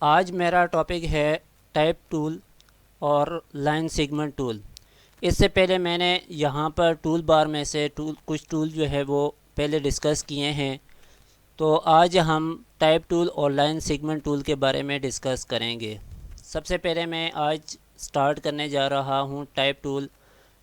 आज मेरा टॉपिक है टाइप टूल और लाइन सेगमेंट टूल। इससे पहले मैंने यहाँ पर टूल बार में से कुछ टूल जो है वो पहले डिस्कस किए हैं। तो आज हम टाइप टूल और लाइन सेगमेंट टूल के बारे में डिस्कस करेंगे। सबसे पहले मैं आज स्टार्ट करने जा रहा हूँ टाइप टूल।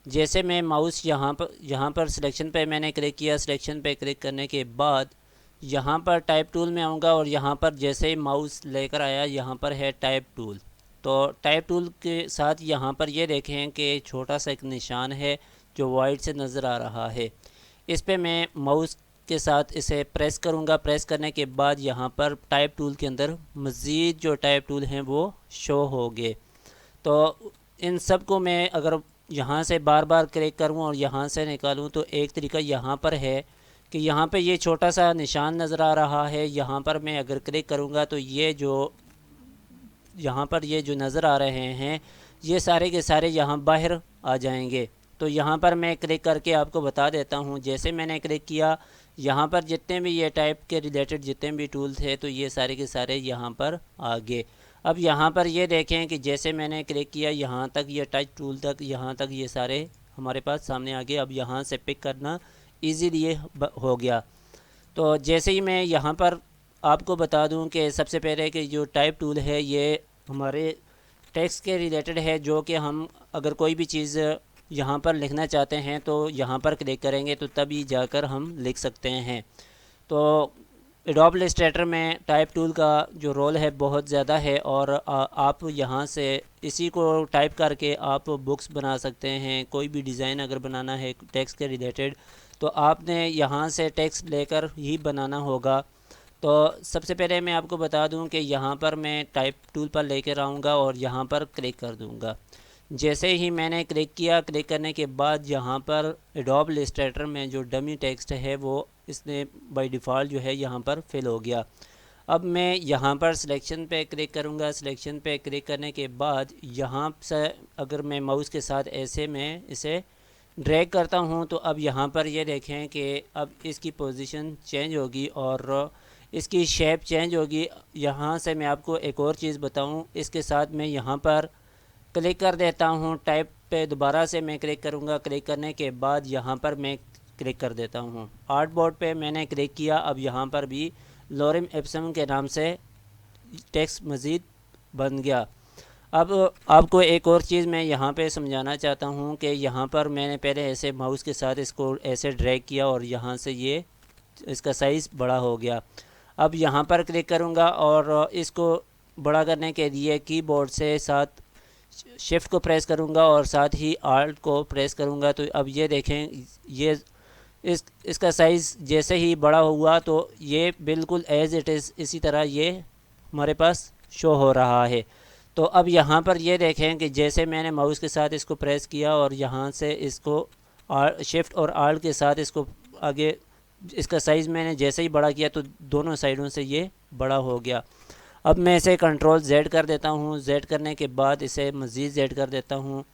जैसे मैं माउस यहाँ पर सिलेक्शन पे मैंने क्लिक किया। सिलेक्शन पे क्लिक करने के बाद यहाँ पर टाइप टूल में आऊँगा और यहाँ पर जैसे ही माउस लेकर आया यहाँ पर है टाइप टूल। तो टाइप टूल के साथ यहाँ पर ये देखें कि छोटा सा एक निशान है जो वाइट से नज़र आ रहा है। इस पे मैं माउस के साथ इसे प्रेस करूँगा। प्रेस करने के बाद यहाँ पर टाइप टूल के अंदर मज़ीद जो टाइप टूल हैं वो शो होंगे। तो इन सब को मैं अगर यहाँ से बार बार क्लिक करूँ और यहाँ से निकालूँ तो एक तरीका यहाँ पर है कि यहाँ पे ये छोटा सा निशान नज़र आ रहा है। यहाँ पर मैं अगर क्लिक करूँगा तो ये जो नज़र आ रहे हैं ये सारे के सारे यहाँ बाहर आ जाएंगे। तो यहाँ पर मैं क्लिक करके आपको बता देता हूँ। जैसे मैंने क्लिक किया यहाँ पर जितने भी ये टाइप के रिलेटेड जितने भी टूल थे तो ये सारे के सारे यहाँ पर आ गए। अब यहाँ पर ये देखें कि जैसे मैंने क्लिक किया यहाँ तक ये टच टूल तक यहाँ तक ये सारे हमारे पास सामने आ गए। अब यहाँ से पिक करना ईजीली ये हो गया। तो जैसे ही मैं यहाँ पर आपको बता दूं कि सबसे पहले कि जो टाइप टूल है ये हमारे टेक्स्ट के रिलेटेड है, जो कि हम अगर कोई भी चीज़ यहाँ पर लिखना चाहते हैं तो यहाँ पर क्लिक करेंगे तो तभी जाकर हम लिख सकते हैं। तो एडोब इलस्ट्रेटर में टाइप टूल का जो रोल है बहुत ज़्यादा है और आप यहाँ से इसी को टाइप करके आप बुक्स बना सकते हैं। कोई भी डिज़ाइन अगर बनाना है टेक्स्ट के रिलेटेड तो आपने यहाँ से टेक्स्ट लेकर ही बनाना होगा। तो सबसे पहले मैं आपको बता दूं कि यहाँ पर मैं टाइप टूल पर लेकर आऊँगा और यहाँ पर क्लिक कर दूँगा। जैसे ही मैंने क्लिक किया, क्लिक करने के बाद यहाँ पर एडोब इलस्ट्रेटर में जो डमी टेक्स्ट है वो इसने बाय डिफ़ॉल्ट जो है यहाँ पर फिल हो गया। अब मैं यहाँ पर सिलेक्शन पे क्लिक करूँगा। सिलेक्शन पे क्लिक करने के बाद यहाँ से अगर मैं माउस के साथ ऐसे मैं इसे ड्रैग करता हूँ तो अब यहाँ पर ये देखें कि अब इसकी पोजीशन चेंज होगी और इसकी शेप चेंज होगी। यहाँ से मैं आपको एक और चीज़ बताऊँ, इसके साथ मैं यहाँ पर क्लिक कर देता हूँ। टाइप पे दोबारा से मैं क्लिक करूँगा। क्लिक करने के बाद यहाँ पर मैं क्लिक कर देता हूँ। आर्ट बोर्ड पे मैंने क्लिक किया। अब यहाँ पर भी लोरेम एप्सम के नाम से टेक्स्ट मज़ीद बन गया। अब आपको एक और चीज़ मैं यहाँ पे समझाना चाहता हूँ कि यहाँ पर मैंने पहले ऐसे माउस के साथ इसको ऐसे ड्रैग किया और यहाँ से ये इसका साइज़ बड़ा हो गया। अब यहाँ पर क्लिक करूँगा और इसको बड़ा करने के लिए कीबोर्ड से साथ शिफ्ट को प्रेस करूँगा और साथ ही आल्ट को प्रेस करूँगा। तो अब ये देखें ये इसका साइज़ जैसे ही बड़ा हुआ तो ये बिल्कुल एज़ इट इज़ इसी तरह ये हमारे पास शो हो रहा है। तो अब यहाँ पर ये देखें कि जैसे मैंने माउस के साथ इसको प्रेस किया और यहाँ से इसको शिफ्ट और आल्ट के साथ इसको आगे इसका साइज़ मैंने जैसे ही बड़ा किया तो दोनों साइडों से ये बड़ा हो गया। अब मैं इसे कंट्रोल Z कर देता हूँ। Z करने के बाद इसे मज़ीद Z कर देता हूँ।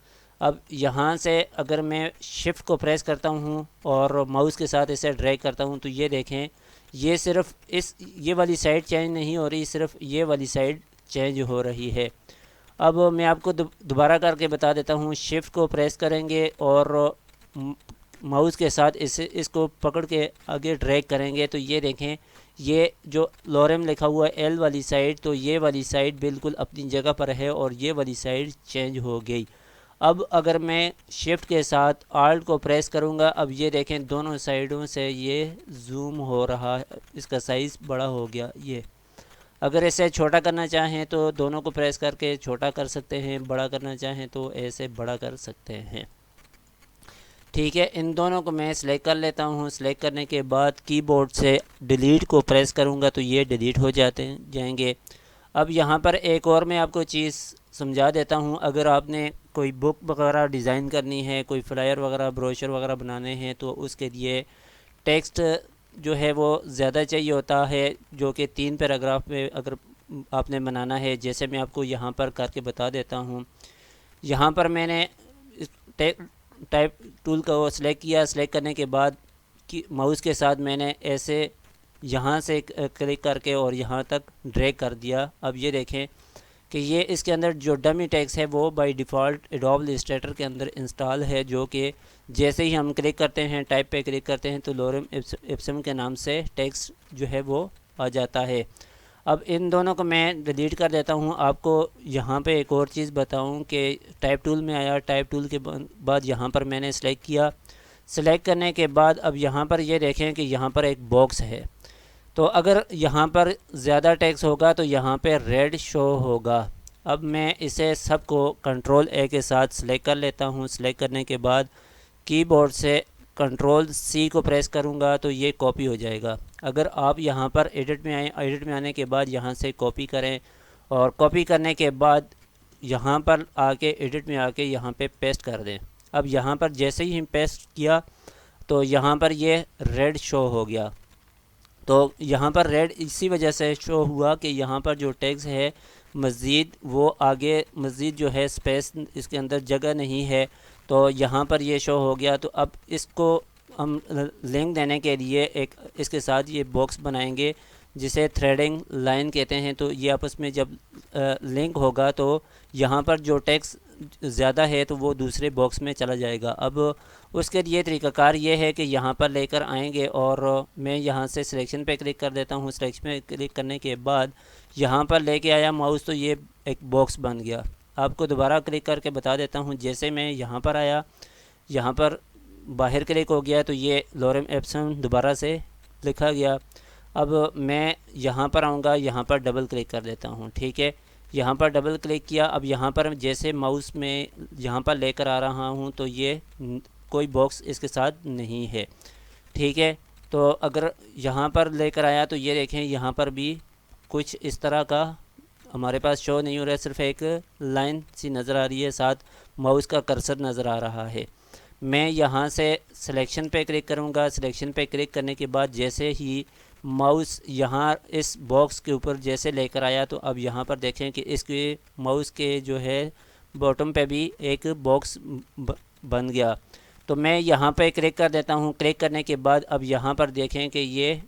अब यहाँ से अगर मैं शिफ्ट को प्रेस करता हूँ और माउस के साथ इसे ड्रैग करता हूँ तो ये देखें ये सिर्फ ये वाली साइड चेंज नहीं हो रही, सिर्फ ये वाली साइड चेंज हो रही है। अब मैं आपको दोबारा करके बता देता हूँ। शिफ्ट को प्रेस करेंगे और माउस के साथ इसको पकड़ के आगे ड्रैग करेंगे तो ये देखें ये जो लोरेम लिखा हुआ है एल वाली साइड, तो ये वाली साइड बिल्कुल अपनी जगह पर है और ये वाली साइड चेंज हो गई। अब अगर मैं शिफ्ट के साथ आल्ट को प्रेस करूँगा, अब ये देखें दोनों साइडों से ये जूम हो रहा है, इसका साइज़ बड़ा हो गया। ये अगर इसे छोटा करना चाहें तो दोनों को प्रेस करके छोटा कर सकते हैं, बड़ा करना चाहें तो ऐसे बड़ा कर सकते हैं। ठीक है, इन दोनों को मैं सिलेक्ट कर लेता हूँ। सिलेक्ट करने के बाद कीबोर्ड से डिलीट को प्रेस करूँगा तो ये डिलीट हो जाएंगे। अब यहाँ पर एक और मैं आपको चीज़ समझा देता हूँ। अगर आपने कोई बुक वगैरह डिज़ाइन करनी है, कोई फ्लायर वगैरह ब्रोशर वगैरह बनाने हैं तो उसके लिए टेक्स्ट जो है वो ज़्यादा चाहिए होता है, जो कि 3 पैराग्राफ में अगर आपने बनाना है। जैसे मैं आपको यहाँ पर करके बता देता हूँ। यहाँ पर मैंने टाइप टूल को सिलेक्ट किया। सिलेक्ट करने के बाद कि माउस के साथ मैंने ऐसे यहाँ से क्लिक करके और यहाँ तक ड्रैग कर दिया। अब ये देखें कि ये इसके अंदर जो डमी टैक्स है वो बाय डिफ़ॉल्ट एडोब इलस्ट्रेटर के अंदर इंस्टॉल है, जो कि जैसे ही हम क्लिक करते हैं, टाइप पे क्लिक करते हैं, तो लोरेम इप्सम के नाम से टैक्स जो है वो आ जाता है। अब इन दोनों को मैं डिलीट कर देता हूँ। आपको यहाँ पे एक और चीज़ बताऊँ कि टाइप टूल में आया, टाइप टूल के बाद यहाँ पर मैंने सेलेक्ट किया। सेलेक्ट करने के बाद अब यहाँ पर ये देखें कि यहाँ पर एक बॉक्स है, तो अगर यहाँ पर ज़्यादा टेक्स्ट होगा तो यहाँ पे रेड शो होगा। अब मैं इसे सबको कंट्रोल ए के साथ सिलेक्ट कर लेता हूँ। सिलेक्ट करने के बाद कीबोर्ड से कंट्रोल सी को प्रेस करूँगा तो ये कॉपी हो जाएगा। अगर आप यहाँ पर एडिट में आए, एडिट में आने के बाद यहाँ से कॉपी करें और कॉपी करने के बाद यहाँ पर आके एडिट में आके यहाँ पे पेस्ट कर दें। अब यहाँ पर जैसे ही पेस्ट किया तो यहाँ पर ये रेड शो हो गया। तो यहाँ पर रेड इसी वजह से शो हुआ कि यहाँ पर जो टैग्स है मज़ीद वो आगे मज़ीद जो है स्पेस इसके अंदर जगह नहीं है, तो यहाँ पर ये शो हो गया। तो अब इसको हम लिंक देने के लिए एक इसके साथ ये बॉक्स बनाएंगे जिसे थ्रेडिंग लाइन कहते हैं। तो ये आपस में जब लिंक होगा तो यहाँ पर जो टेक्स्ट ज़्यादा है तो वो दूसरे बॉक्स में चला जाएगा। अब उसके लिए तरीक़ाकार ये है कि यहाँ पर लेकर आएंगे और मैं यहाँ से सिलेक्शन पे क्लिक कर देता हूँ। सिलेक्शन पे क्लिक करने के बाद यहाँ पर लेके आया माउस तो ये एक बॉक्स बन गया। आपको दोबारा क्लिक करके बता देता हूँ। जैसे मैं यहाँ पर आया, यहाँ पर बाहर क्लिक हो गया तो ये लोरेम इप्सम दोबारा से लिखा गया। अब मैं यहाँ पर आऊँगा, यहाँ पर डबल क्लिक कर देता हूँ। ठीक है, यहाँ पर डबल क्लिक किया। अब यहाँ पर जैसे माउस में यहाँ पर लेकर आ रहा हूँ तो ये कोई बॉक्स इसके साथ नहीं है। ठीक है, तो अगर यहाँ पर लेकर आया तो ये देखें यहाँ पर भी कुछ इस तरह का हमारे पास शो नहीं हो रहा है, सिर्फ एक लाइन सी नज़र आ रही है, साथ माउस का कर्सर नज़र आ रहा है। मैं यहाँ से सिलेक्शन पे क्लिक करूँगा। सिलेक्शन पे क्लिक करने के बाद जैसे ही माउस यहाँ इस बॉक्स के ऊपर जैसे लेकर आया तो अब यहाँ पर देखें कि इसके माउस के जो है बॉटम पे भी एक बॉक्स बन गया। तो मैं यहाँ पे क्लिक कर देता हूँ। क्लिक करने के बाद अब यहाँ पर देखें कि ये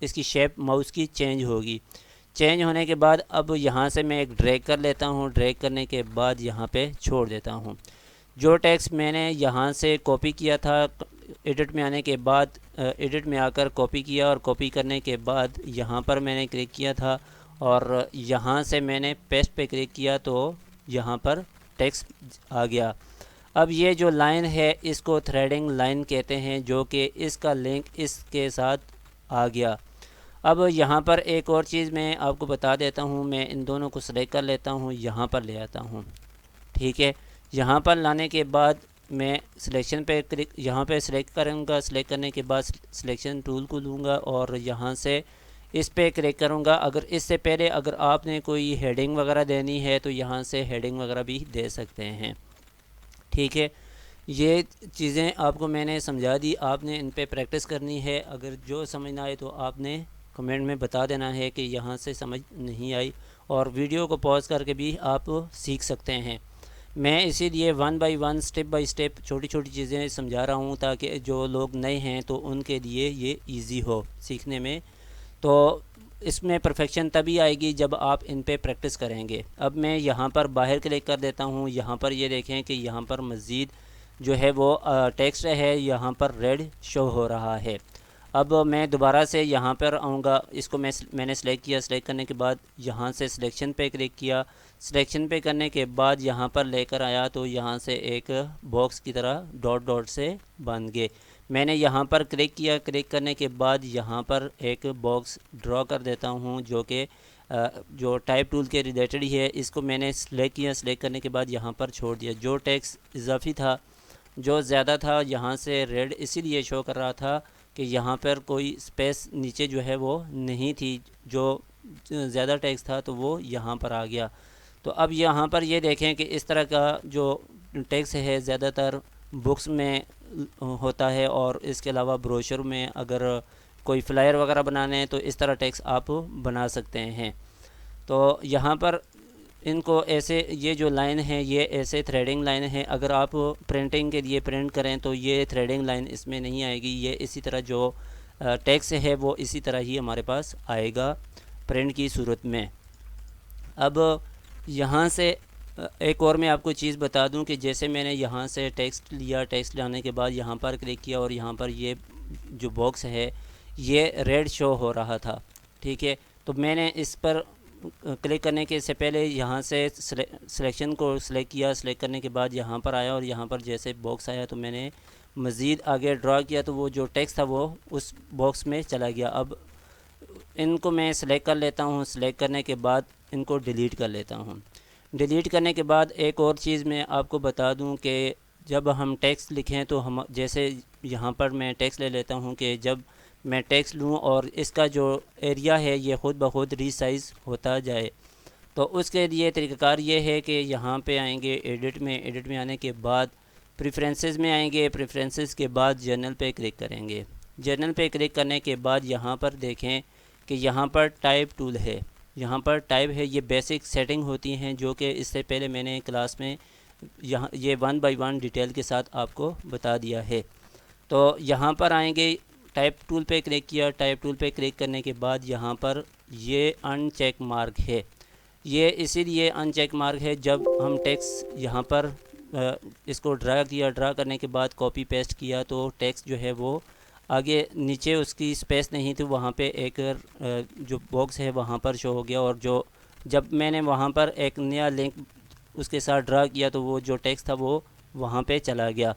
इसकी शेप माउस की चेंज होगी। चेंज होने के बाद अब यहाँ से मैं एक ड्रैग कर लेता हूँ। ड्रैग करने के बाद यहाँ पे छोड़ देता हूँ। जो टेक्स्ट मैंने यहाँ से कॉपी किया था, एडिट में आने के बाद एडिट में आकर कॉपी किया और कॉपी करने के बाद यहाँ पर मैंने क्लिक किया था और यहाँ से मैंने पेस्ट पे क्लिक किया तो यहाँ पर टेक्स्ट आ गया। अब ये जो लाइन है इसको थ्रेडिंग लाइन कहते हैं, जो कि इसका लिंक इसके साथ आ गया। अब यहाँ पर एक और चीज़ मैं आपको बता देता हूँ। मैं इन दोनों को सेलेक्ट कर लेता हूँ, यहाँ पर ले आता हूँ। ठीक है, यहाँ पर लाने के बाद मैं सिलेक्शन पे क्लिक यहाँ पे सिलेक्ट करूँगा। सिलेक्ट करने के बाद सिलेक्शन टूल को लूँगा और यहाँ से इस पे क्लिक करूँगा। अगर इससे पहले अगर आपने कोई हेडिंग वगैरह देनी है तो यहाँ से हेडिंग वगैरह भी दे सकते हैं। ठीक है, ये चीज़ें आपको मैंने समझा दी, आपने इन पे प्रैक्टिस करनी है। अगर जो समझ ना आए तो आपने कमेंट में बता देना है कि यहाँ से समझ नहीं आई, और वीडियो को पॉज करके भी आप सीख सकते हैं। मैं इसीलिए one by one step by step छोटी छोटी चीज़ें समझा रहा हूँ ताकि जो लोग नए हैं तो उनके लिए ये इजी हो सीखने में। तो इसमें परफेक्शन तभी आएगी जब आप इन पे प्रैक्टिस करेंगे। अब मैं यहाँ पर बाहर क्लिक कर देता हूँ। यहाँ पर ये देखें कि यहाँ पर मज़ीद जो है वो टेक्स्ट है, यहाँ पर रेड शो हो रहा है। अब मैं दोबारा से यहाँ पर आऊँगा। इसको मैंने सेलेक्ट किया। सेलेक्ट करने के बाद यहाँ से सिलेक्शन पे क्लिक किया। सिलेक्शन पे करने के बाद यहाँ पर लेकर आया तो यहाँ से एक बॉक्स की तरह डॉट डॉट से बन गए। मैंने यहाँ पर क्लिक किया। क्लिक करने के बाद यहाँ पर एक बॉक्स ड्रॉ कर देता हूँ जो कि जो टाइप टूल के रिलेटेड ही है। इसको मैंने सेलेक्ट किया। सेलेक्ट करने के बाद यहाँ पर छोड़ दिया। जो टेक्स्ट इजाफी था, जो ज़्यादा था, यहाँ से रेड इसीलिए शो कर रहा था कि यहाँ पर कोई स्पेस नीचे जो है वो नहीं थी। जो ज़्यादा टेक्स्ट था तो वो यहाँ पर आ गया। तो अब यहाँ पर ये देखें कि इस तरह का जो टेक्स्ट है ज़्यादातर बुक्स में होता है, और इसके अलावा ब्रोशर में अगर कोई फ्लायर वगैरह बनाने हैं तो इस तरह टेक्स्ट आप बना सकते हैं। तो यहाँ पर इनको ऐसे, ये जो लाइन है ये ऐसे थ्रेडिंग लाइन है। अगर आप प्रिंटिंग के लिए प्रिंट करें तो ये थ्रेडिंग लाइन इसमें नहीं आएगी। ये इसी तरह जो टेक्स्ट है वो इसी तरह ही हमारे पास आएगा प्रिंट की सूरत में। अब यहाँ से एक और मैं आपको चीज़ बता दूं कि जैसे मैंने यहाँ से टेक्स्ट लिया, टेक्स्ट लाने के बाद यहाँ पर क्लिक किया और यहाँ पर ये जो बॉक्स है ये रेड शो हो रहा था, ठीक है। तो मैंने इस पर क्लिक करने के से पहले यहाँ से सिलेक्शन को सिलेक्ट किया, सिलेक्ट करने के बाद यहाँ पर आया और यहाँ पर जैसे बॉक्स आया तो मैंने मज़ीद आगे ड्रा किया तो वो जो टेक्स्ट था वो उस बॉक्स में चला गया। अब इनको मैं सिलेक्ट कर लेता हूँ, सिलेक्ट करने के बाद इनको डिलीट कर लेता हूँ। डिलीट करने के बाद एक और चीज़ मैं आपको बता दूँ कि जब हम टेक्स्ट लिखें तो हम जैसे यहाँ पर मैं टेक्स्ट ले लेता हूँ कि जब मैं टेक्स्ट लूँ और इसका जो एरिया है ये ख़ुद ब खुद रीसाइज़ होता जाए, तो उसके लिए तरीक़ाकार ये है कि यहाँ पे आएंगे एडिट में आने के बाद प्रेफरेंसेस में आएंगे, प्रेफरेंसेस के बाद जर्नल पे क्लिक करेंगे। जर्नल पे क्लिक करने के बाद यहाँ पर देखें कि यहाँ पर टाइप टूल है, यहाँ पर टाइप है, ये बेसिक सेटिंग होती हैं जो कि इससे पहले मैंने क्लास में यहाँ ये 1 बाय 1 डिटेल के साथ आपको बता दिया है। तो यहाँ पर आएंगे, टाइप टूल पे क्लिक किया, टाइप टूल पे क्लिक करने के बाद यहाँ पर ये अनचेक मार्क है, ये इसीलिए अनचेक मार्क है जब हम टेक्स्ट यहाँ पर इसको ड्रा किया, ड्रा करने के बाद कॉपी पेस्ट किया तो टेक्स्ट जो है वो आगे नीचे उसकी स्पेस नहीं थी, वहाँ पे एक जो बॉक्स है वहाँ पर शो हो गया और जो जब मैंने वहाँ पर एक नया लिंक उसके साथ ड्रा किया तो वो जो टेक्स्ट था वो वहाँ पे चला गया।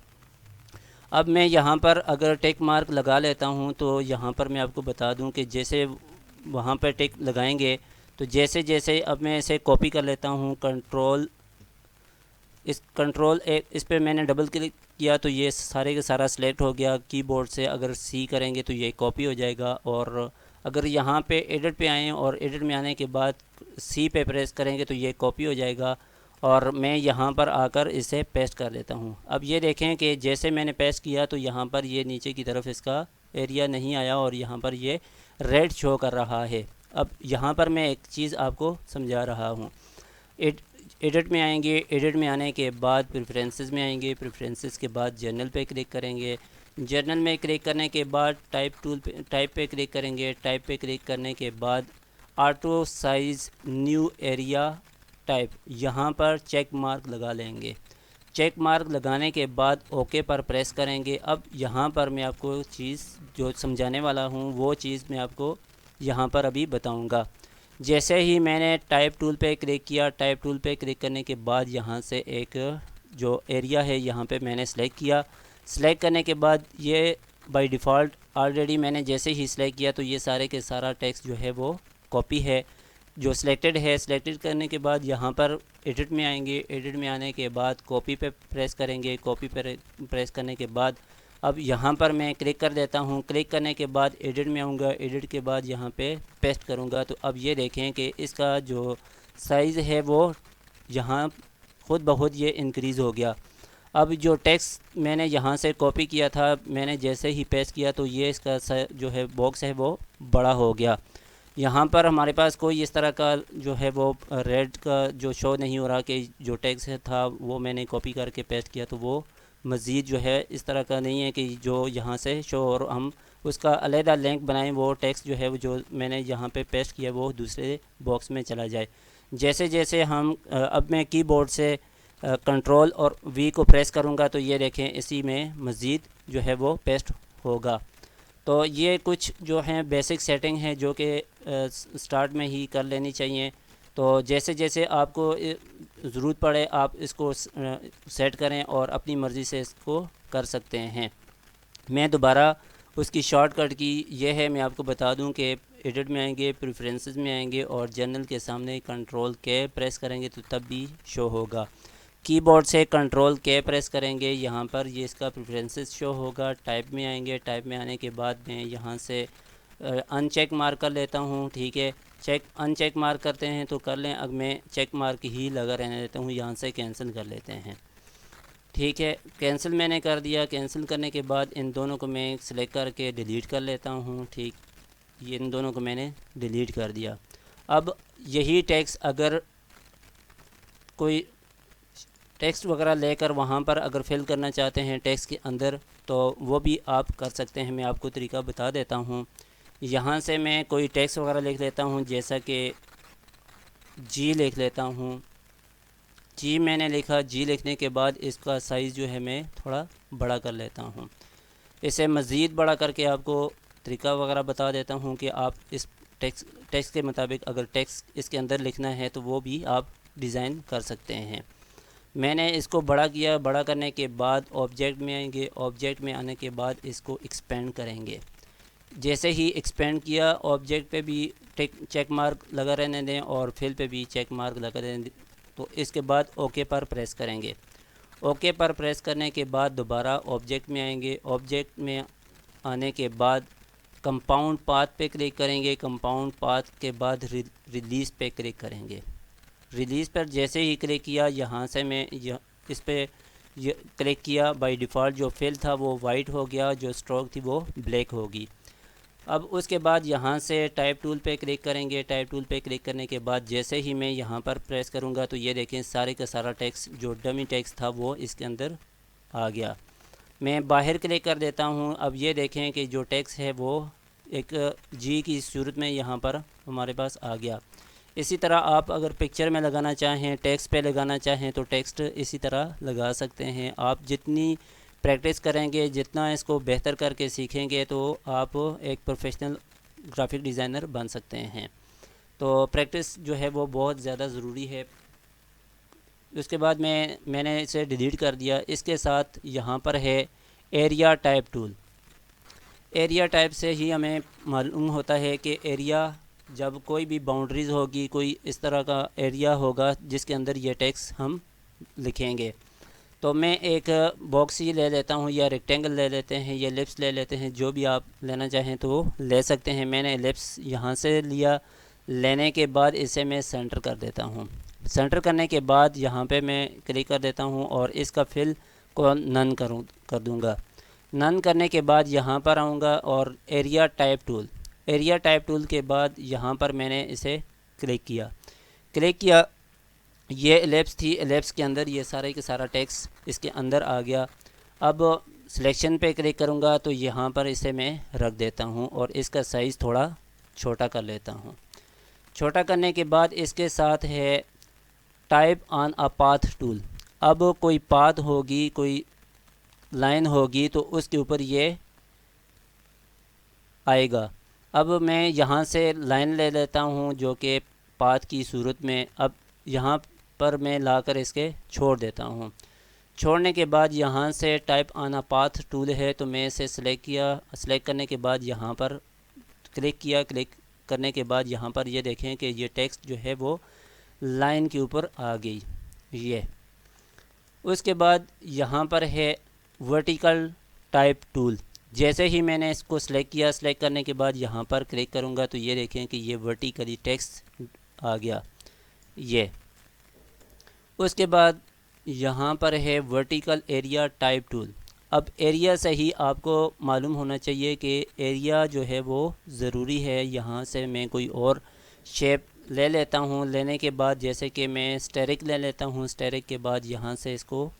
अब मैं यहाँ पर अगर टिक मार्क लगा लेता हूँ तो यहाँ पर मैं आपको बता दूँ कि जैसे वहाँ पर टिक लगाएंगे तो जैसे जैसे अब मैं इसे कॉपी कर लेता हूँ, इस पर मैंने डबल क्लिक किया तो ये सारे का सारा सिलेक्ट हो गया कीबोर्ड से। अगर सी करेंगे तो ये कॉपी हो जाएगा और अगर यहाँ पे एडिट पे आएँ और एडिट में आने के बाद सी पे प्रेस करेंगे तो ये कॉपी हो जाएगा और मैं यहाँ पर आकर इसे पेस्ट कर देता हूँ। अब ये देखें कि जैसे मैंने पेस्ट किया तो यहाँ पर ये नीचे की तरफ इसका एरिया नहीं आया और यहाँ पर ये रेड शो कर रहा है। अब यहाँ पर मैं एक चीज़ आपको समझा रहा हूँ। एडिट में आएंगे, एडिट में आने के बाद प्रेफरेंसेस में आएंगे, प्रेफरेंसेस के बाद जर्नल पे क्लिक करेंगे, जर्नल में क्लिक करने के बाद टाइप पे क्लिक करेंगे, टाइप पे क्लिक करने के बाद auto size new area type यहाँ पर चेक मार्क लगा लेंगे। चेक मार्क लगाने के बाद ओके पर प्रेस करेंगे। अब यहाँ पर मैं आपको चीज़ जो समझाने वाला हूँ वो चीज़ मैं आपको यहाँ पर अभी बताऊँगा। जैसे ही मैंने टाइप टूल पे क्लिक किया, टाइप टूल पे क्लिक करने के बाद यहाँ से एक जो एरिया है यहाँ पे मैंने सेलेक्ट किया। सेलेक्ट करने के बाद ये बाय डिफ़ॉल्ट ऑलरेडी मैंने जैसे ही सिलेक्ट किया तो ये सारे के सारा टेक्स्ट जो है वो कॉपी है जो सिलेक्टेड है। सिलेक्टेड करने के बाद यहाँ पर एडिट में आएंगे, एडिट में आने के बाद कॉपी पे प्रेस करेंगे, कॉपी पे प्रेस करने के बाद अब यहाँ पर मैं क्लिक कर देता हूँ। क्लिक करने के बाद एडिट में आऊँगा, एडिट के बाद यहाँ पे पेस्ट करूँगा तो अब ये देखें कि इसका जो साइज़ है वो यहाँ खुद ब खुद ये इंक्रीज़ हो गया। अब जो टेक्स्ट मैंने यहाँ से कॉपी किया था, मैंने जैसे ही पेस्ट किया तो ये इसका जो है बॉक्स है वो बड़ा हो गया। यहाँ पर हमारे पास कोई इस तरह का जो है वो रेड का जो शो नहीं हो रहा कि जो टेक्स्ट था वो मैंने कॉपी करके पेस्ट किया तो वो मज़ीद जो है इस तरह का नहीं है कि जो यहाँ से शो और हम उसका अलहदा लिंक बनाएं वो टेक्स्ट जो है वो जो मैंने यहाँ पे पेस्ट किया वो दूसरे बॉक्स में चला जाए। जैसे जैसे हम अब मैं कीबोर्ड से कंट्रोल और वी को प्रेस करूँगा तो ये देखें इसी में मज़ीद जो है वो पेस्ट होगा। तो ये कुछ जो हैं बेसिक सेटिंग है जो कि स्टार्ट में ही कर लेनी चाहिए। तो जैसे जैसे आपको ज़रूरत पड़े आप इसको सेट करें और अपनी मर्ज़ी से इसको कर सकते हैं। मैं दोबारा उसकी शॉर्टकट की ये है, मैं आपको बता दूं कि एडिट में आएंगे, प्रेफरेंसेस में आएंगे और जर्नल के सामने कंट्रोल के प्रेस करेंगे तो तब भी शो होगा। कीबोर्ड से कंट्रोल के प्रेस करेंगे, यहाँ पर ये इसका प्रेफरेंसेस शो होगा। टाइप में आएंगे, टाइप में आने के बाद मैं यहाँ से अनचेक मार्क कर लेता हूँ, ठीक है। अनचेक मार्क करते हैं तो कर लें, अब मैं चेक मार्क ही लगा रहने देता हूँ, यहाँ से कैंसिल कर लेते हैं, ठीक है। कैंसिल मैंने कर दिया। कैंसिल करने के बाद इन दोनों को मैं सिलेक्ट करके डिलीट कर लेता हूँ, ठीक। ये इन दोनों को मैंने डिलीट कर दिया। अब यही टेक्स्ट अगर कोई टेक्स्ट वगैरह लेकर वहाँ पर अगर फिल करना चाहते हैं टेक्स्ट के अंदर तो वो भी आप कर सकते हैं। मैं आपको तरीका बता देता हूँ। यहाँ से मैं कोई टेक्स्ट वगैरह लिख लेता हूँ, जैसा कि जी लिख लेता हूँ। जी मैंने लिखा। जी लिखने के बाद इसका साइज़ जो है मैं थोड़ा बड़ा कर लेता हूँ। इसे मज़ीद बड़ा करके आपको तरीका वगैरह बता देता हूँ कि आप इस टेक्स्ट के मुताबिक अगर टेक्स्ट इसके अंदर लिखना है तो वो भी आप डिज़ाइन कर सकते हैं। मैंने इसको बड़ा किया। बड़ा करने के बाद ऑब्जेक्ट में आएंगे। ऑब्जेक्ट में आने के बाद इसको एक्सपेंड करेंगे। जैसे ही एक्सपेंड किया ऑब्जेक्ट पे भी चेक मार्क लगा रहने दें और फिल पे भी चेक मार्क लगा रहने दें। तो इसके बाद ओके पर प्रेस करेंगे। ओके पर प्रेस करने के बाद दोबारा ऑब्जेक्ट में आएंगे। ऑब्जेक्ट में आने के बाद कंपाउंड पाथ पे क्लिक करेंगे। कंपाउंड पाथ के बाद रिलीज़ पे क्लिक करेंगे। रिलीज़ पर जैसे ही क्लिक किया यहाँ से मैं इस पर क्लिक किया, बाय डिफ़ॉल्ट जो फिल था वो वाइट हो गया, जो स्ट्रोक थी वो ब्लैक होगी। अब उसके बाद यहाँ से टाइप टूल पे क्लिक करेंगे। टाइप टूल पे क्लिक करने के बाद जैसे ही मैं यहाँ पर प्रेस करूँगा तो ये देखें सारे का सारा टेक्स्ट जो डमी टेक्स्ट था वो इसके अंदर आ गया। मैं बाहर क्लिक कर देता हूँ। अब ये देखें कि जो टेक्स्ट है वो एक जी की सूरत में यहाँ पर हमारे पास आ गया। इसी तरह आप अगर पिक्चर में लगाना चाहें, टेक्स्ट पे लगाना चाहें तो टेक्स्ट इसी तरह लगा सकते हैं। आप जितनी प्रैक्टिस करेंगे, जितना इसको बेहतर करके सीखेंगे तो आप एक प्रोफेशनल ग्राफिक डिज़ाइनर बन सकते हैं। तो प्रैक्टिस जो है वो बहुत ज़्यादा ज़रूरी है। उसके बाद मैंने इसे डिलीट कर दिया। इसके साथ यहाँ पर है area type tool. Area type से ही हमें मालूम होता है कि एरिया जब कोई भी बाउंड्रीज़ होगी, कोई इस तरह का एरिया होगा जिसके अंदर ये टेक्स्ट हम लिखेंगे। तो मैं एक बॉक्स ही ले लेता हूँ या रेक्टेंगल ले लेते हैं या एलिप्स ले लेते हैं, जो भी आप लेना चाहें तो ले सकते हैं। मैंने एलिप्स यहाँ से लिया। लेने के बाद इसे मैं सेंटर कर देता हूँ। सेंटर करने के बाद यहाँ पे मैं क्लिक कर देता हूँ और इसका फिल को नन कर दूँगा। नन करने के बाद यहाँ पर आऊँगा और एरिया टाइप टूल के बाद यहाँ पर मैंने इसे क्लिक किया। ये एलिप्स थी। एलिप्स के अंदर ये सारे के सारा टेक्स्ट इसके अंदर आ गया। अब सिलेक्शन पे क्लिक करूँगा तो यहाँ पर इसे मैं रख देता हूँ और इसका साइज़ थोड़ा छोटा कर लेता हूँ। छोटा करने के बाद इसके साथ है type on a path tool. अब कोई पाथ होगी, कोई लाइन होगी तो उसके ऊपर ये आएगा। अब मैं यहाँ से लाइन ले लेता हूँ जो कि पाथ की सूरत में। अब यहाँ पर मैं लाकर इसके छोड़ देता हूँ। छोड़ने के बाद यहाँ से type on a path tool है तो मैं इसे सेलेक्ट करने के बाद यहाँ पर क्लिक करने के बाद यहाँ पर ये देखें कि ये टेक्स्ट जो है वो लाइन के ऊपर आ गई। ये उसके बाद यहाँ पर है वर्टिकल टाइप टूल। जैसे ही मैंने इसको सेलेक्ट करने के बाद यहाँ पर क्लिक करूँगा तो ये देखें कि ये वर्टिकली टेक्स्ट आ गया। ये उसके बाद यहाँ पर है वर्टिकल एरिया टाइप टूल। अब एरिया से ही आपको मालूम होना चाहिए कि एरिया जो है वो ज़रूरी है। यहाँ से मैं कोई और शेप ले लेता हूँ। लेने के बाद जैसे कि मैं स्टेरिक ले लेता हूँ। स्टेरिक के बाद यहाँ से इसको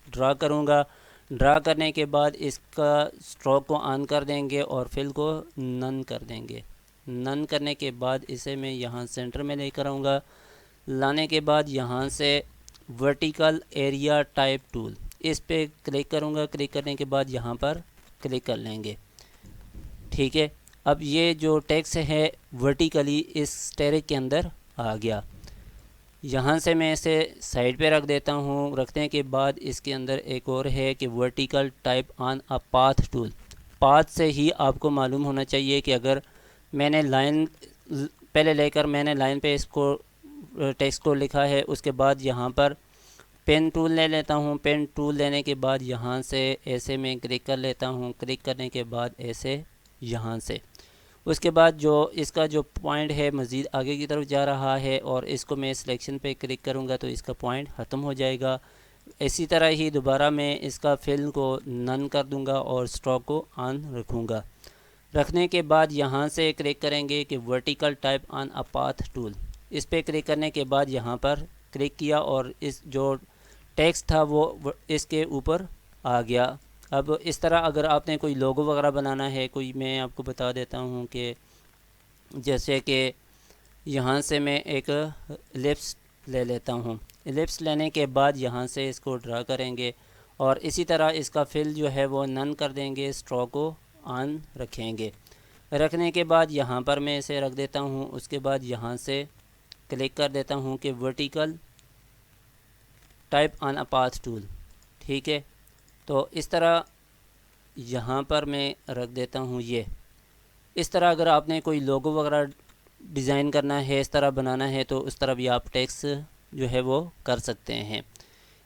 ड्रा करूँगा। ड्रा करने के बाद इसका स्ट्रोक को ऑन कर देंगे और फिल को नन कर देंगे। नन करने के बाद इसे मैं यहाँ सेंटर में लेकर आऊँगा। लाने के बाद यहाँ से वर्टिकल एरिया टाइप टूल, इस पे क्लिक करूँगा। क्लिक करने के बाद यहाँ पर क्लिक कर लेंगे। ठीक है। अब ये जो टेक्स्ट है वर्टिकली इस स्टेरिक के अंदर आ गया। यहाँ से मैं इसे साइड पे रख देता हूँ। रखने के बाद इसके अंदर एक और है कि vertical type on a path tool. Path से ही आपको मालूम होना चाहिए कि अगर मैंने लाइन पहले लेकर मैंने लाइन पे इसको टेक्स्ट को लिखा है, उसके बाद यहाँ पर पेन टूल ले लेता हूँ। पेन टूल लेने के बाद यहाँ से ऐसे मैं क्लिक कर लेता हूँ। क्लिक करने के बाद ऐसे यहाँ से उसके बाद जो इसका जो पॉइंट है मज़ीद आगे की तरफ जा रहा है और इसको मैं सिलेक्शन पे क्लिक करूँगा तो इसका पॉइंट ख़त्म हो जाएगा। इसी तरह ही दोबारा मैं इसका फिल को नन कर दूँगा और स्ट्रोक को ऑन रखूँगा। रखने के बाद यहाँ से क्लिक करेंगे कि vertical type on a path tool. इस पर क्लिक करने के बाद यहाँ पर क्लिक किया और इस जो टेक्स्ट था वो इसके ऊपर आ गया। अब इस तरह अगर आपने कोई लोगो वगैरह बनाना है, कोई मैं आपको बता देता हूँ कि जैसे कि यहाँ से मैं एक एलिप्स ले लेता हूँ। एलिप्स लेने के बाद यहाँ से इसको ड्रा करेंगे और इसी तरह इसका फिल जो है वो नन कर देंगे, स्ट्रोक को ऑन रखेंगे। रखने के बाद यहाँ पर मैं इसे रख देता हूँ। उसके बाद यहाँ से क्लिक कर देता हूँ कि vertical type on a path tool. ठीक है, तो इस तरह यहाँ पर मैं रख देता हूँ। ये इस तरह अगर आपने कोई लोगो वगैरह डिज़ाइन करना है, इस तरह बनाना है, तो उस तरह भी आप टेक्स्ट जो है वो कर सकते हैं।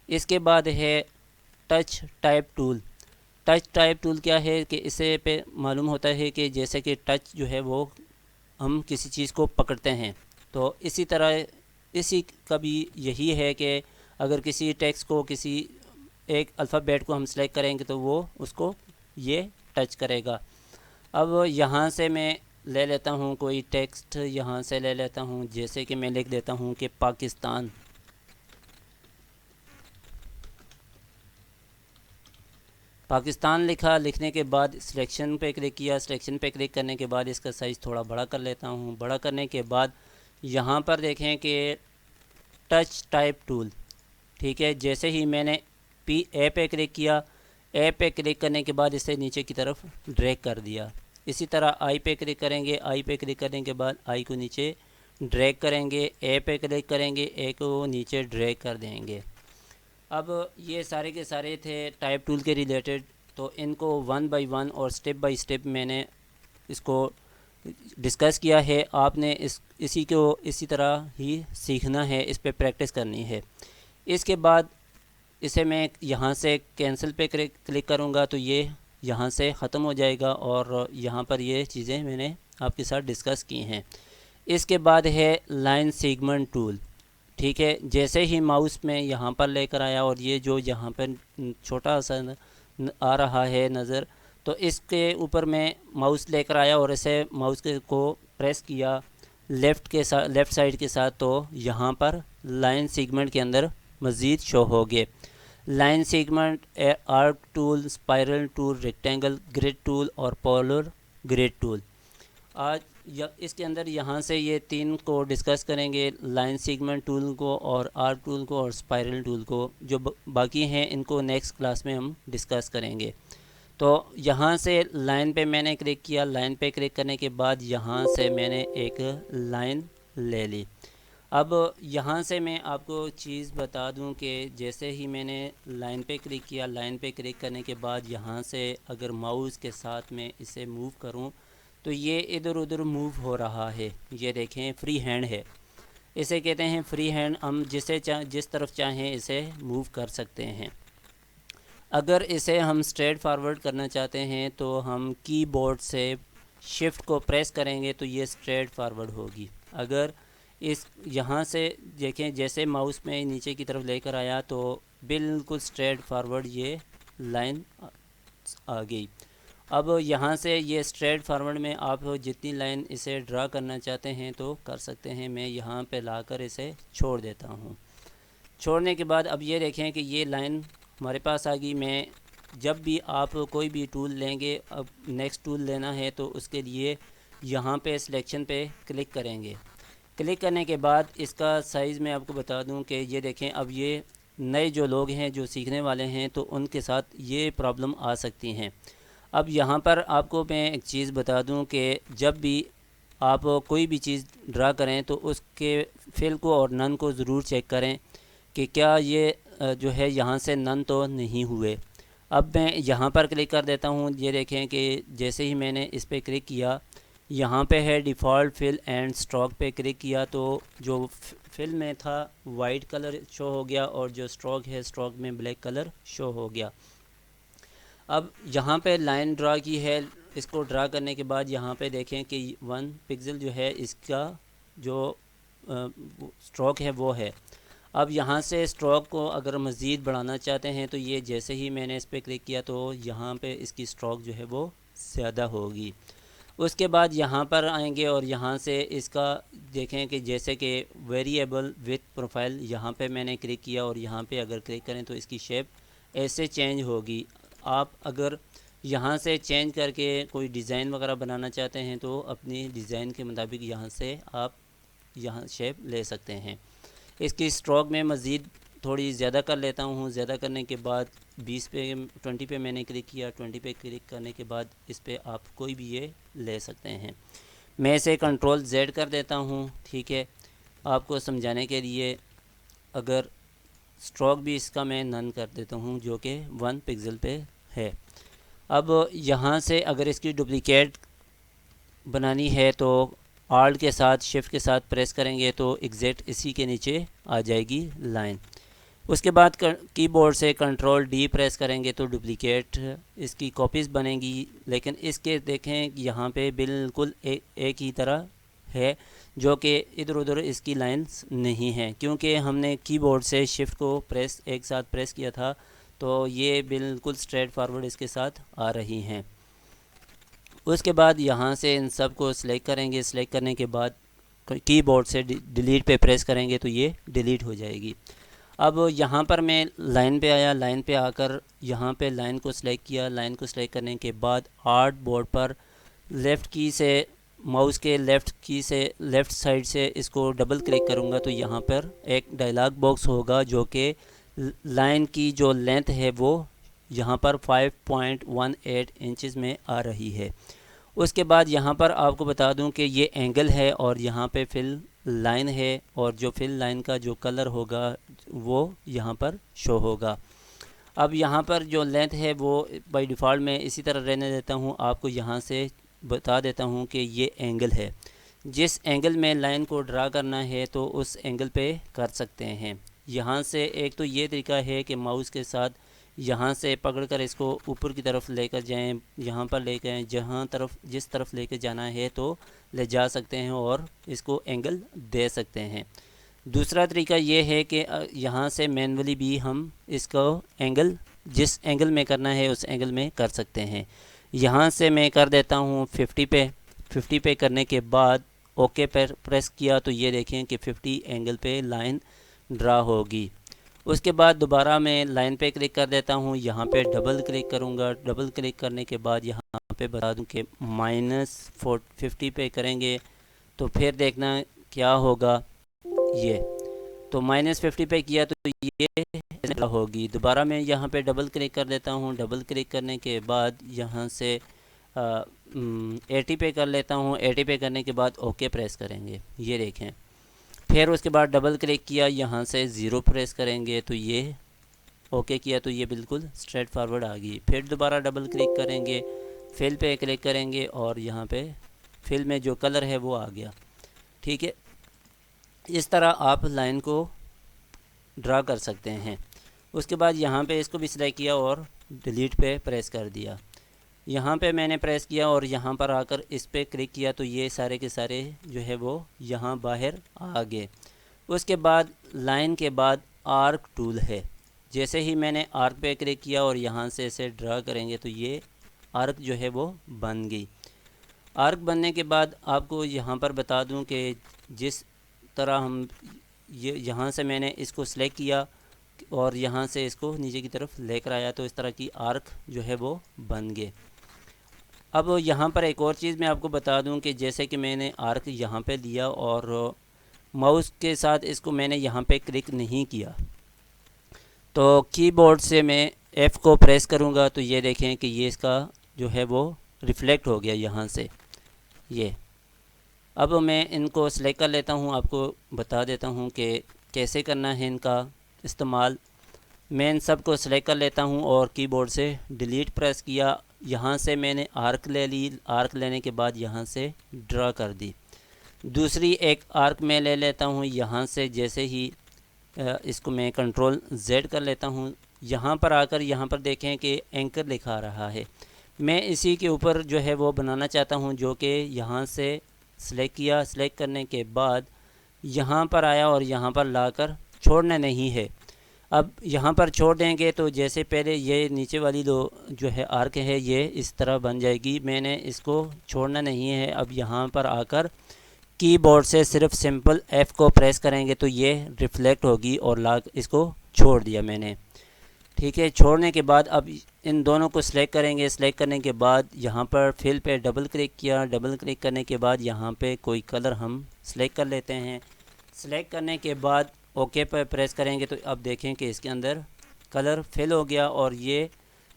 इसके बाद है touch type tool. Touch type tool क्या है कि इसे पे मालूम होता है कि जैसे कि टच जो है वो हम किसी चीज़ को पकड़ते हैं, तो इसी तरह इसी का भी यही है कि अगर किसी टेक्स्ट को, किसी एक अल्फ़ाबेट को हम सेलेक्ट करेंगे तो वो उसको ये टच करेगा। अब यहाँ से मैं ले लेता हूँ कोई टेक्स्ट, यहाँ से ले लेता हूँ, जैसे कि मैं लिख देता हूँ कि पाकिस्तान। पाकिस्तान लिखा। लिखने के बाद सिलेक्शन पे क्लिक किया। सिलेक्शन पे क्लिक करने के बाद इसका साइज़ थोड़ा बड़ा कर लेता हूँ। बड़ा करने के बाद यहाँ पर देखें कि टच टाइप टूल, ठीक है, जैसे ही मैंने ए पे क्लिक किया, ए पे क्लिक करने के बाद इसे नीचे की तरफ ड्रैग कर दिया। इसी तरह आई पे क्लिक करेंगे। आई पे क्लिक करने के बाद आई को नीचे ड्रैग करेंगे। ए पे क्लिक करेंगे, ए को नीचे ड्रैग कर देंगे। अब ये सारे के सारे थे टाइप टूल के रिलेटेड, तो इनको वन बाय वन और स्टेप बाय स्टेप मैंने इसको डिस्कस किया है। आपने इसी को इसी तरह ही सीखना है, इस पे प्रैक्टिस करनी है। इसके बाद इसे मैं यहाँ से कैंसिल पे क्लिक करूँगा तो ये यहाँ से ख़त्म हो जाएगा और यहाँ पर ये चीज़ें मैंने आपके साथ डिस्कस की हैं। इसके बाद है लाइन सेगमेंट टूल। ठीक है, जैसे ही माउस में यहाँ पर लेकर आया और ये जो यहाँ पर छोटा सा आ रहा है नज़र, तो इसके ऊपर मैं माउस लेकर आया और इसे माउस को प्रेस किया लेफ़्ट साइड के साथ, तो यहाँ पर लाइन सेगमेंट के अंदर मज़ीद शो हो गए। Line segment, arc tool, spiral tool, rectangle grid tool और पोलर ग्रिड टूल। आज इसके अंदर यहाँ से ये तीन को डिस्कस करेंगे, लाइन सेगमेंट टूल को और आर्क टूल को और स्पाइरल टूल को। जो बाकी हैं इनको नेक्स्ट क्लास में हम डिस्कस करेंगे। तो यहाँ से लाइन पे मैंने क्लिक किया। लाइन पे क्लिक करने के बाद यहाँ से मैंने एक लाइन ले ली। अब यहाँ से मैं आपको चीज़ बता दूं कि जैसे ही मैंने लाइन पे क्लिक किया, लाइन पे क्लिक करने के बाद यहाँ से अगर माउस के साथ में इसे मूव करूं तो ये इधर उधर मूव हो रहा है। ये देखें, फ्री हैंड है, इसे कहते हैं फ्री हैंड। हम जिस तरफ चाहें इसे मूव कर सकते हैं। अगर इसे हम स्ट्रेट फॉरवर्ड करना चाहते हैं तो हम कीबोर्ड से शिफ्ट को प्रेस करेंगे तो ये स्ट्रेट फॉरवर्ड होगी। अगर इस यहाँ से देखें, जैसे माउस में नीचे की तरफ लेकर आया तो बिल्कुल स्ट्रेट फॉरवर्ड ये लाइन आ गई। अब यहाँ से ये स्ट्रेट फॉरवर्ड में आप जितनी लाइन इसे ड्रा करना चाहते हैं तो कर सकते हैं। मैं यहाँ पे लाकर इसे छोड़ देता हूँ। छोड़ने के बाद अब ये देखें कि ये लाइन हमारे पास आ गई। मैं जब भी आप कोई भी टूल लेंगे, अब नेक्स्ट टूल लेना है तो उसके लिए यहाँ पे सिलेक्शन पे क्लिक करेंगे। क्लिक करने के बाद इसका साइज़ मैं आपको बता दूं कि ये देखें, अब ये नए जो लोग हैं जो सीखने वाले हैं तो उनके साथ ये प्रॉब्लम आ सकती हैं। अब यहाँ पर आपको मैं एक चीज़ बता दूं कि जब भी आप कोई भी चीज़ ड्रा करें तो उसके फिल को और नन को ज़रूर चेक करें कि क्या ये जो है यहाँ से नन तो नहीं हुए। अब मैं यहाँ पर क्लिक कर देता हूँ। ये देखें कि जैसे ही मैंने इस पर क्लिक किया, यहाँ पे है डिफ़ॉल्ट फिल एंड स्ट्रोक पे क्लिक किया तो जो फिल में था वाइट कलर शो हो गया और जो स्ट्रोक है स्ट्रोक में ब्लैक कलर शो हो गया। अब यहाँ पे लाइन ड्रा की है। इसको ड्रा करने के बाद यहाँ पे देखें कि 1 पिक्सल जो है इसका जो स्ट्रोक है वो है। अब यहाँ से स्ट्रोक को अगर मज़ीद बढ़ाना चाहते हैं तो ये जैसे ही मैंने इस पर क्लिक किया तो यहाँ पे इसकी स्ट्रोक जो है वो ज़्यादा होगी। उसके बाद यहाँ पर आएंगे और यहाँ से इसका देखें कि जैसे कि वेरिएबल विथ प्रोफाइल, यहाँ पे मैंने क्लिक किया और यहाँ पे अगर क्लिक करें तो इसकी शेप ऐसे चेंज होगी। आप अगर यहाँ से चेंज करके कोई डिज़ाइन वगैरह बनाना चाहते हैं तो अपनी डिज़ाइन के मुताबिक यहाँ से आप यहाँ शेप ले सकते हैं। इसकी स्ट्रोक में मज़ीद थोड़ी ज़्यादा कर लेता हूँ। ज़्यादा करने के बाद 20 पे मैंने क्लिक किया। 20 पे क्लिक करने के बाद इस पर आप कोई भी ये ले सकते हैं। मैं इसे कंट्रोल Z कर देता हूँ, ठीक है, आपको समझाने के लिए। अगर स्ट्रोक भी इसका मैं नन कर देता हूँ जो कि 1 पिक्सल पे है। अब यहाँ से अगर इसकी डुप्लिकेट बनानी है तो आल्ट के साथ शिफ्ट के साथ प्रेस करेंगे तो एग्जैक्ट इसी के नीचे आ जाएगी लाइन। उसके बाद कीबोर्ड से कंट्रोल D प्रेस करेंगे तो डुप्लिकेट इसकी कॉपीज़ बनेंगी। लेकिन इसके देखें यहाँ पे बिल्कुल एक ही तरह है, जो कि इधर उधर इसकी लाइंस नहीं हैं, क्योंकि हमने कीबोर्ड से शिफ्ट को प्रेस एक साथ प्रेस किया था, तो ये बिल्कुल स्ट्रेट फॉरवर्ड इसके साथ आ रही हैं। उसके बाद यहाँ से इन सब को सिलेक्ट करेंगे। सिलेक्ट करने के बाद कीबोर्ड से डिलीट पे प्रेस करेंगे तो ये डिलीट हो जाएगी। अब यहाँ पर मैं लाइन पे आया। लाइन पे आकर यहाँ पे लाइन को सिलेक्ट किया। लाइन को सिलेक्ट करने के बाद आर्ट बोर्ड पर लेफ़्ट की से माउस के लेफ़्ट की से लेफ़्ट साइड से इसको डबल क्लिक करूँगा तो यहाँ पर एक डायलॉग बॉक्स होगा जो कि लाइन की जो लेंथ है वो यहाँ पर 5.18 इंचज़ में आ रही है। उसके बाद यहाँ पर आपको बता दूं कि ये एंगल है और यहाँ पे फिल लाइन है, और जो फिल लाइन का जो कलर होगा वो यहाँ पर शो होगा। अब यहाँ पर जो लेंथ है वो बाय डिफ़ॉल्ट में इसी तरह रहने देता हूँ। आपको यहाँ से बता देता हूँ कि ये एंगल है। जिस एंगल में लाइन को ड्रा करना है तो उस एंगल पे कर सकते हैं। यहाँ से एक तो ये तरीका है कि माउस के साथ यहाँ से पकड़कर इसको ऊपर की तरफ लेकर जाएं, यहाँ पर लेकर आएँ, जहाँ तरफ जिस तरफ लेकर जाना है तो ले जा सकते हैं और इसको एंगल दे सकते हैं। दूसरा तरीका ये है कि यहाँ से मैन्युअली भी हम इसको एंगल जिस एंगल में करना है उस एंगल में कर सकते हैं। यहाँ से मैं कर देता हूँ 50 पे। 50 पे करने के बाद ओके पर प्रेस किया तो ये देखें कि 50 एंगल पे लाइन ड्रा होगी। उसके बाद दोबारा मैं लाइन पे क्लिक कर देता हूँ। यहाँ पे डबल क्लिक करूँगा। डबल क्लिक करने के बाद यहाँ पे बता दूँ कि -50 पे करेंगे तो फिर देखना क्या होगा। ये तो -50 पे किया तो ये होगी। दोबारा मैं यहाँ पे डबल क्लिक कर देता हूँ। डबल क्लिक करने के बाद यहाँ से 80 पे कर लेता हूँ। 80 पे करने के बाद ओके प्रेस करेंगे, ये देखें। फिर उसके बाद डबल क्लिक किया, यहाँ से 0 प्रेस करेंगे तो ये ओके किया तो ये बिल्कुल स्ट्रेट फॉरवर्ड आ गई। फिर दोबारा डबल क्लिक करेंगे, फिल पे क्लिक करेंगे और यहाँ पे फिल में जो कलर है वो आ गया। ठीक है, इस तरह आप लाइन को ड्रा कर सकते हैं। उसके बाद यहाँ पे इसको भी सिलेक्ट किया और डिलीट पे प्रेस कर दिया। यहाँ पे मैंने प्रेस किया और यहाँ पर आकर इस पे क्लिक किया तो ये सारे के सारे जो है वो यहाँ बाहर आ गए। उसके बाद लाइन के बाद आर्क टूल है। जैसे ही मैंने आर्क पे क्लिक किया और यहाँ से इसे ड्रा करेंगे तो ये आर्क जो है वो बन गई। आर्क बनने के बाद आपको यहाँ पर बता दूँ कि जिस तरह हम ये यहाँ से मैंने इसको सिलेक्ट किया और यहाँ से इसको नीचे की तरफ लेकर आया तो इस तरह की आर्क जो है वो बन गए। अब यहाँ पर एक और चीज़ मैं आपको बता दूं कि जैसे कि मैंने आर्क यहाँ पे लिया और माउस के साथ इसको मैंने यहाँ पे क्लिक नहीं किया, तो कीबोर्ड से मैं F को प्रेस करूँगा तो ये देखें कि ये इसका जो है वो रिफ़्लेक्ट हो गया यहाँ से। ये अब मैं इनको सेलेक्ट कर लेता हूँ, आपको बता देता हूँ कि कैसे करना है इनका इस्तेमाल। मैं इन सब को सेलेक्ट कर लेता हूँ और कीबोर्ड से डिलीट प्रेस किया। यहाँ से मैंने आर्क ले ली। आर्क लेने के बाद यहाँ से ड्रा कर दी। दूसरी एक आर्क मैं ले लेता हूँ। यहाँ से जैसे ही इसको मैं कंट्रोल Z कर लेता हूँ। यहाँ पर आकर यहाँ पर देखें कि एंकर लिखा रहा है। मैं इसी के ऊपर जो है वो बनाना चाहता हूँ, जो कि यहाँ से सिलेक्ट किया। सिलेक्ट करने के बाद यहाँ पर आया और यहाँ पर लाकर छोड़ना नहीं है। अब यहाँ पर छोड़ देंगे तो जैसे पहले ये नीचे वाली जो है आर्क है ये इस तरह बन जाएगी। मैंने इसको छोड़ना नहीं है। अब यहाँ पर आकर कीबोर्ड से सिर्फ सिंपल F को प्रेस करेंगे तो ये रिफ्लेक्ट होगी और लाग इसको छोड़ दिया मैंने। ठीक है, छोड़ने के बाद अब इन दोनों को सिलेक्ट करेंगे। सिलेक्ट करने के बाद यहाँ पर फिल पे डबल क्लिक किया। डबल क्लिक करने के बाद यहाँ पे कोई कलर हम सिलेक्ट कर लेते हैं। सिलेक्ट करने के बाद ओके पर प्रेस करेंगे तो अब देखें कि इसके अंदर कलर फिल हो गया और ये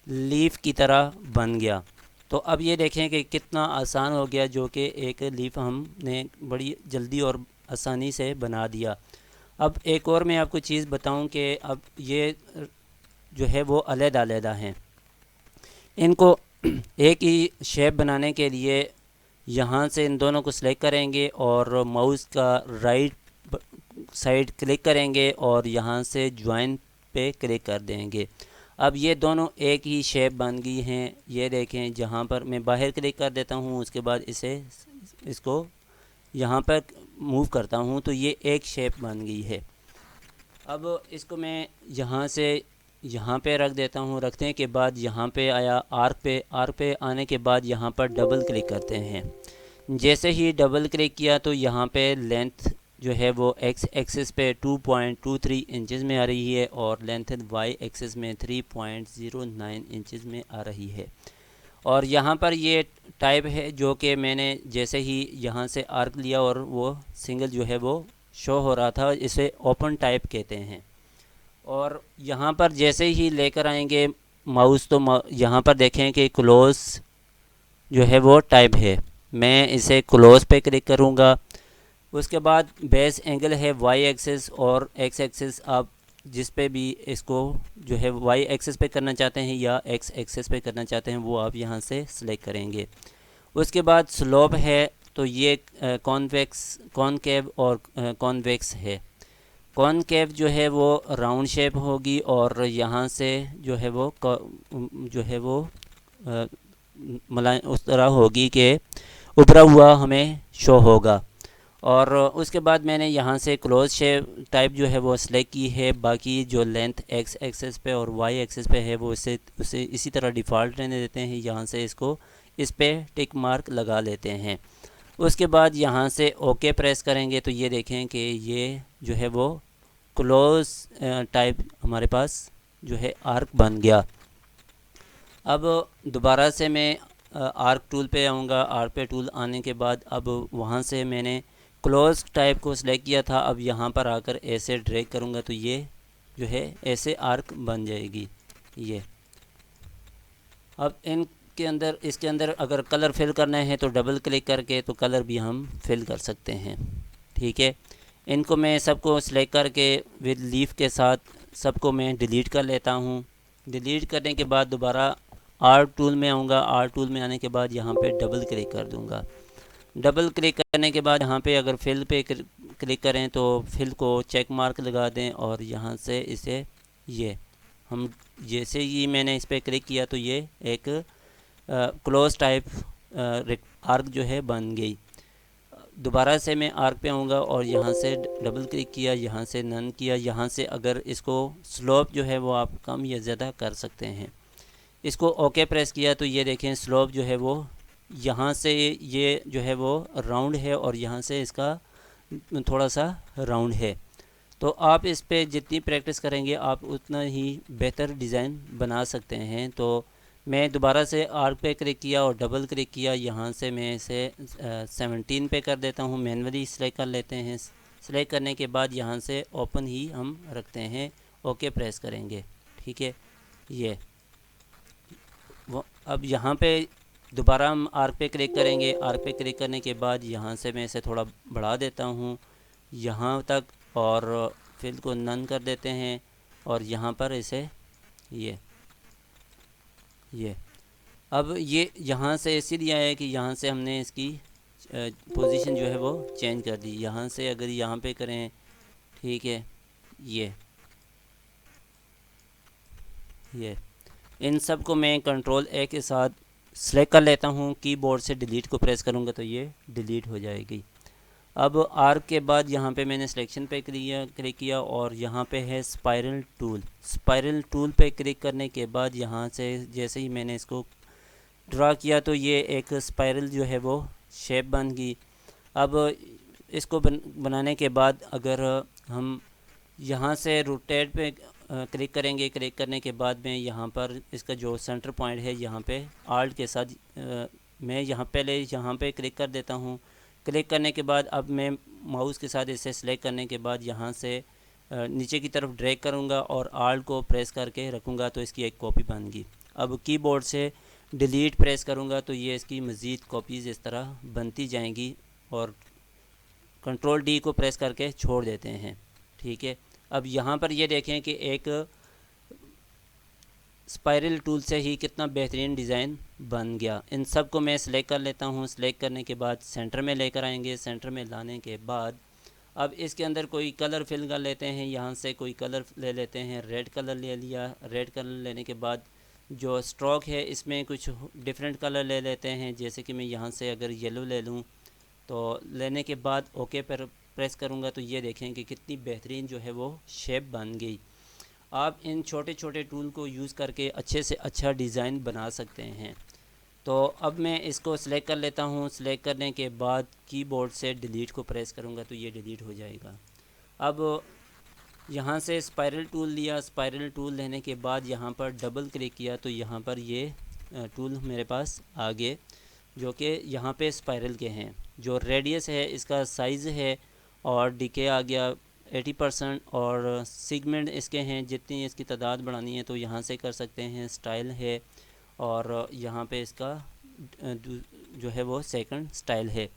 लीफ की तरह बन गया। तो अब ये देखें कि कितना आसान हो गया, जो कि एक लीफ हमने बड़ी जल्दी और आसानी से बना दिया। अब एक और मैं आपको चीज़ बताऊं कि अब ये जो है वो अलग-अलग हैं। इनको एक ही शेप बनाने के लिए यहाँ से इन दोनों को सिलेक्ट करेंगे और माउस का राइट साइड क्लिक करेंगे और यहाँ से ज्वाइन पे क्लिक कर देंगे। अब ये दोनों एक ही शेप बन गई हैं। ये देखें, जहाँ पर मैं बाहर क्लिक कर देता हूँ उसके बाद इसको यहाँ पर मूव करता हूँ तो ये एक शेप बन गई है। अब इसको मैं यहाँ से यहाँ पे रख देता हूँ। रखने के बाद यहाँ पे आया आर्क पे आने के बाद यहाँ पर डबल क्लिक करते हैं। जैसे ही डबल क्लिक किया तो यहाँ पे लेंथ जो है वो एक्स एक्सिस पे 2.23 इंचज़ में आ रही है और लेंथ वाई एक्सिस में 3.09 इंचज़ में आ रही है। और यहाँ पर ये टाइप है जो कि मैंने जैसे ही यहाँ से आर्क लिया और वो सिंगल जो है वो शो हो रहा था, इसे ओपन टाइप कहते हैं। और यहाँ पर जैसे ही लेकर आएंगे माउस तो यहाँ पर देखें कि क्लोज जो है वो टाइप है। मैं इसे क्लोज पे क्लिक करूँगा। उसके बाद बेस एंगल है वाई एक्सिस और एक्स एक्सिस, आप जिस पे भी इसको जो है वाई एक्सिस पे करना चाहते हैं या एक्स एक्सिस पे करना चाहते हैं वो आप यहाँ से सिलेक्ट करेंगे। उसके बाद स्लोप है तो ये कॉनकेव और कॉन्वेक्स है। कॉनकेव जो है वो राउंड शेप होगी और यहाँ से जो है वो मलाई उस तरह होगी कि उभरा हुआ हमें शो होगा। और उसके बाद मैंने यहाँ से क्लोज शेप टाइप जो है वो सिलेक्ट की है। बाकी जो लेंथ एक्स एक्सिस पे और वाई एक्सिस पे है वो उसे इसी तरह डिफ़ॉल्ट रहने देते हैं। यहाँ से इस पे टिक मार्क लगा लेते हैं। उसके बाद यहाँ से ओके प्रेस करेंगे तो ये देखें कि ये जो है वो क्लोज टाइप हमारे पास जो है आर्क बन गया। अब दोबारा से मैं आर्क टूल पे आऊँगा। आर्क पे टूल आने के बाद अब वहाँ से मैंने क्लोज टाइप को सिलेक्ट किया था। अब यहाँ पर आकर ऐसे ड्रैग करूँगा तो ये जो है ऐसे आर्क बन जाएगी ये। अब इसके अंदर अगर कलर फिल करना है तो डबल क्लिक करके तो कलर भी हम फिल कर सकते हैं। ठीक है, इनको मैं सबको सिलेक्ट करके विद लीफ के साथ सबको मैं डिलीट कर लेता हूँ। डिलीट करने के बाद दोबारा आर्ट टूल में आऊँगा। आर्ट टूल में आने के बाद यहाँ पे डबल क्लिक कर दूँगा। डबल क्लिक करने के बाद यहाँ पे अगर फिल पे क्लिक करें तो फिल को चेक मार्क लगा दें और यहाँ से इसे ये हम जैसे ही मैंने इस पर क्लिक किया तो ये एक क्लोज टाइप आर्क जो है बन गई। दोबारा से मैं आर्क पे आऊँगा और यहाँ से डबल क्लिक किया, यहाँ से नन किया। यहाँ से अगर इसको स्लोप जो है वो आप कम या ज़्यादा कर सकते हैं। इसको ओके प्रेस किया तो ये देखें स्लोप जो है वो यहाँ से ये जो है वो राउंड है और यहाँ से इसका थोड़ा सा राउंड है। तो आप इस पे जितनी प्रैक्टिस करेंगे आप उतना ही बेहतर डिज़ाइन बना सकते हैं। तो मैं दोबारा से आर्क पे क्लिक किया और डबल क्लिक किया। यहाँ से मैं इसे 17 पे कर देता हूँ। मैनुअली सिलेक्ट कर लेते हैं। सिलेक्ट करने के बाद यहाँ से ओपन ही हम रखते हैं। ओके प्रेस करेंगे। ठीक है, ये वो अब यहाँ पे दोबारा हम आर्क पे क्लिक करेंगे। आर्क पे क्लिक करने के बाद यहाँ से मैं इसे थोड़ा बढ़ा देता हूँ यहाँ तक और फिल को नन कर देते हैं और यहाँ पर इसे ये अब ये यहाँ से इसीलिए आया कि यहाँ से हमने इसकी पोजीशन जो है वो चेंज कर दी। यहाँ से अगर यहाँ पे करें, ठीक है, ये इन सब को मैं कंट्रोल ए के साथ सेलेक्ट कर लेता हूँ। कीबोर्ड से डिलीट को प्रेस करूँगा तो ये डिलीट हो जाएगी। अब आर्क के बाद यहाँ पे मैंने सिलेक्शन पे क्लिक किया और यहाँ पे है स्पाइरल टूल। स्पाइरल टूल पे क्लिक करने के बाद यहाँ से जैसे ही मैंने इसको ड्रा किया तो ये एक स्पाइरल जो है वो शेप बन गई। अब इसको बनाने के बाद अगर हम यहाँ से रोटेट पे क्लिक करेंगे, क्लिक करने के बाद में यहाँ पर इसका जो सेंटर पॉइंट है यहाँ पे आल्ट के साथ मैं यहाँ पहले यहाँ पे क्लिक कर देता हूँ। क्लिक करने के बाद अब मैं माउस के साथ इसे सिलेक्ट करने के बाद यहाँ से नीचे की तरफ ड्रैग करूँगा और आल्ट को प्रेस करके रखूँगा तो इसकी एक कॉपी बन गई। अब कीबोर्ड से डिलीट प्रेस करूँगा तो ये इसकी मज़ीद कॉपीज़ इस तरह बनती जाएंगी और कंट्रोल डी को प्रेस करके छोड़ देते हैं। ठीक है, अब यहाँ पर ये देखें कि एक स्पाइरल टूल से ही कितना बेहतरीन डिज़ाइन बन गया। इन सब को मैं सिलेक्ट कर लेता हूँ। सिलेक्ट करने के बाद सेंटर में लेकर आएंगे। सेंटर में लाने के बाद अब इसके अंदर कोई कलर फिल कर लेते हैं। यहाँ से कोई कलर ले लेते हैं, रेड कलर ले लिया। रेड कलर लेने के बाद जो स्ट्रोक है इसमें कुछ डिफरेंट कलर ले लेते हैं। जैसे कि मैं यहाँ से अगर येलो ले लूँ तो लेने के बाद ओके पर प्रेस करूँगा तो ये देखें कि कितनी बेहतरीन जो है वो शेप बन गई। आप इन छोटे छोटे टूल को यूज़ करके अच्छे से अच्छा डिज़ाइन बना सकते हैं। तो अब मैं इसको सिलेक्ट कर लेता हूँ। सिलेक्ट करने के बाद कीबोर्ड से डिलीट को प्रेस करूँगा तो ये डिलीट हो जाएगा। अब यहाँ से स्पाइरल टूल लिया। स्पाइरल टूल लेने के बाद यहाँ पर डबल क्लिक किया तो यहाँ पर ये टूल मेरे पास आ गए जो कि यहाँ पे स्पाइरल के हैं। जो रेडियस है इसका साइज़ है और डीके आ गया 80% और सेगमेंट इसके हैं। जितनी इसकी तादाद बढ़ानी है तो यहाँ से कर सकते हैं। स्टाइल है और यहाँ पे इसका जो है वो सेकंड स्टाइल है।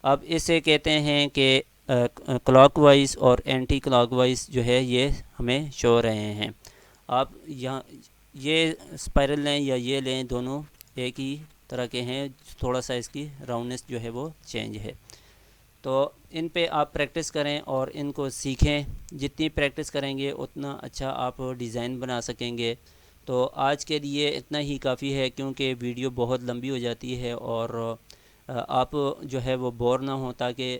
अब इसे कहते हैं कि क्लॉकवाइज और एंटी क्लॉकवाइज जो है ये हमें शो रहे हैं। आप यहाँ ये स्पाइरल लें या ये लें, दोनों एक ही तरह के हैं। थोड़ा सा इसकी राउंडनेस जो है वो चेंज है। तो इन पे आप प्रैक्टिस करें और इनको सीखें। जितनी प्रैक्टिस करेंगे उतना अच्छा आप डिज़ाइन बना सकेंगे। तो आज के लिए इतना ही काफ़ी है क्योंकि वीडियो बहुत लंबी हो जाती है और आप जो है वो बोर ना हो, ताकि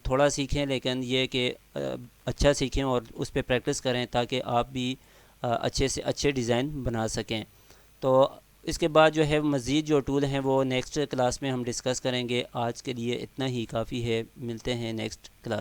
थोड़ा सीखें लेकिन ये कि अच्छा सीखें और उस पर प्रैक्टिस करें ताकि आप भी अच्छे से अच्छे डिज़ाइन बना सकें। तो इसके बाद जो है मज़ीद जो टूल हैं वो नेक्स्ट क्लास में हम डिस्कस करेंगे। आज के लिए इतना ही काफ़ी है। मिलते हैं नेक्स्ट क्लास।